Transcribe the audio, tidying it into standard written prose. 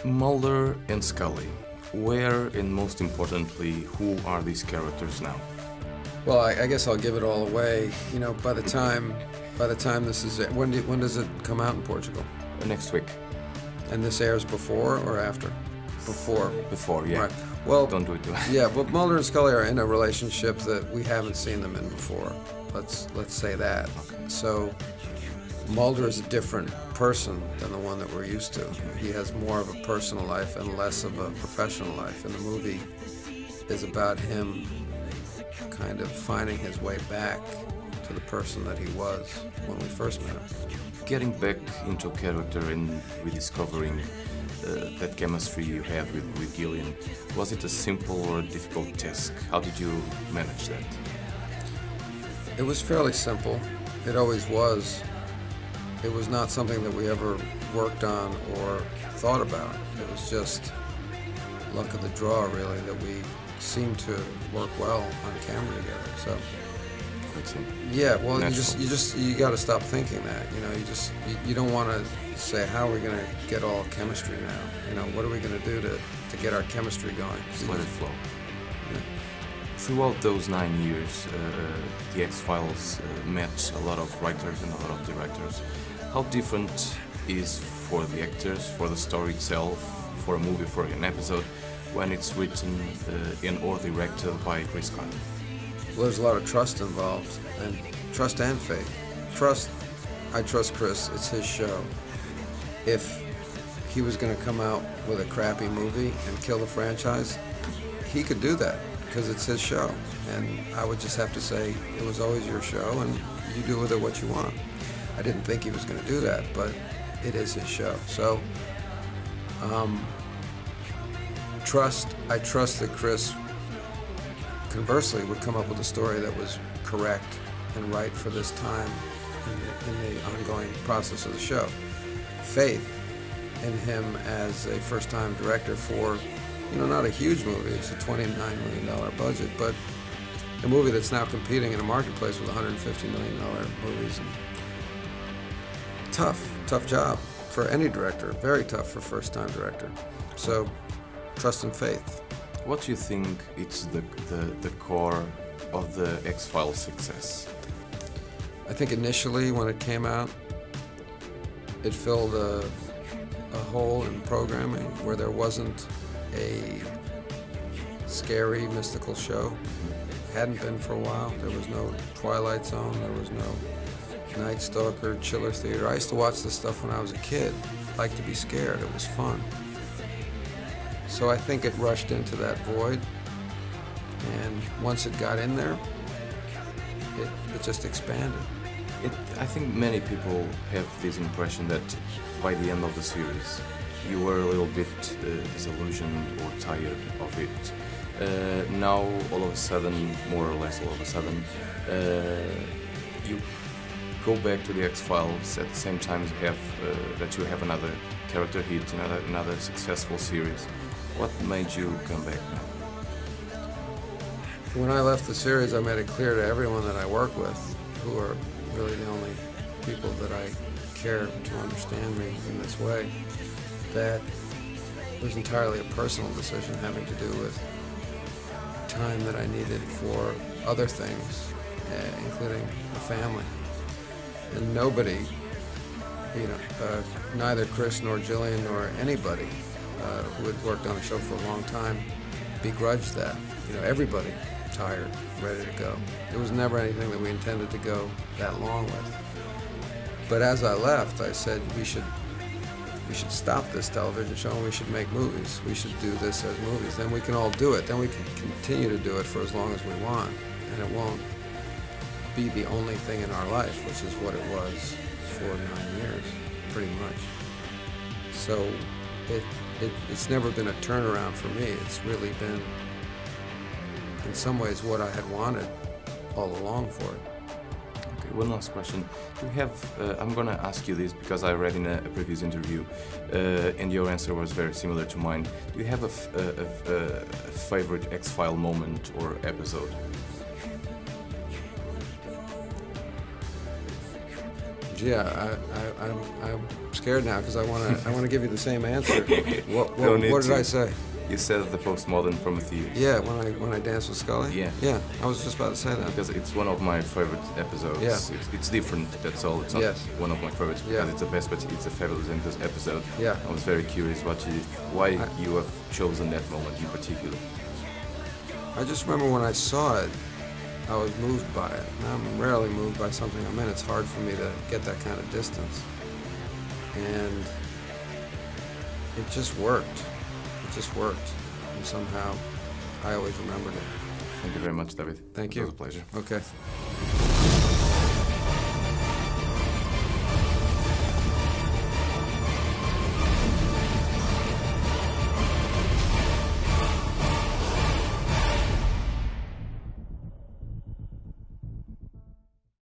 Mulder and Scully. Where and most importantly, who are these characters now? Well, I guess I'll give it all away. You know, by the time this is when does it come out in Portugal? Next week. And this airs before or after? Before. Before, yeah. Right. Well, don't do it too. Yeah, but Mulder and Scully are in a relationship that we haven't seen them in before. Let's say that. Okay. So Mulder is a different person than the one that we're used to. He has more of a personal life and less of a professional life. And the movie is about him kind of finding his way back to the person that he was when we first met him. Getting back into character and rediscovering that chemistry you had with Gillian, was it a simple or a difficult task? How did you manage that? It was fairly simple. It always was. It was not something that we ever worked on or thought about. It was just luck of the draw, really, that we seemed to work well on camera together. So, yeah. Well, you got to stop thinking that. You know, you don't want to say, how are we going to get all chemistry now? You know, what are we going to do to get our chemistry going? Just let it flow. Yeah. Throughout those 9 years, the X-Files met a lot of writers and a lot of directors. How different is for the actors, for the story itself, for a movie, for an episode, when it's written and or directed by Chris Carter? Well, there's a lot of trust involved, and trust and faith. Trust, I trust Chris, it's his show. If he was going to come out with a crappy movie and kill the franchise, he could do that because it's his show. And I would just have to say, it was always your show and you do with it what you want. I didn't think he was going to do that, but it is his show. So, I trust that Chris, conversely, would come up with a story that was correct and right for this time in the ongoing process of the show. Faith in him as a first-time director for, you know, not a huge movie. It's a $29 million budget, but a movie that's now competing in a marketplace with $150 million movies. And tough job for any director. Very tough for first-time director. So, trust and faith. What do you think is the core of the X-Files success? I think initially when it came out, it filled a hole in programming where there wasn't a scary, mystical show. Hadn't been for a while. There was no Twilight Zone. There was no Night Stalker, Chiller Theater. I used to watch this stuff when I was a kid. Liked to be scared. It was fun. So I think it rushed into that void. And once it got in there, it just expanded. I think many people have this impression that by the end of the series, you were a little bit disillusioned or tired of it. Now, all of a sudden, more or less all of a sudden, you go back to the X-Files at the same time that you have another character hit, another successful series. What made you come back now? When I left the series, I made it clear to everyone that I work with, who are really the only people that I care to understand me in this way, that it was entirely a personal decision having to do with time that I needed for other things, including a family. And nobody, neither Chris nor Gillian nor anybody who had worked on the show for a long time begrudged that. Everybody tired, ready to go. It was never anything that we intended to go that long with. But as I left, I said we should stop this television show and we should make movies. We should do this as movies. Then we can all do it. Then we can continue to do it for as long as we want. And it won't be the only thing in our life, which is what it was for 9 years, pretty much. So it's never been a turnaround for me. It's really been, in some ways, what I had wanted all along for it. Okay, one last question. You have, I'm going to ask you this because I read in a previous interview, and your answer was very similar to mine. Do you have a favorite X-File moment or episode? Gee, I'm scared now because I want to give you the same answer. What did I say? You said the postmodern Prometheus. Yeah, when I danced with Scully. Yeah. Yeah, I was just about to say that. Because it's one of my favorite episodes. Yeah. It's different, that's all. It's not one of my favorites because it's the best, but it's a fabulous episode. Yeah. I was very curious why you have chosen that moment in particular. I just remember when I saw it, I was moved by it. And I'm rarely moved by something I'm in. It's hard for me to get that kind of distance. And it just worked. It just worked. And somehow I always remembered it. Thank you very much, David. Thank you. It was a pleasure. Okay.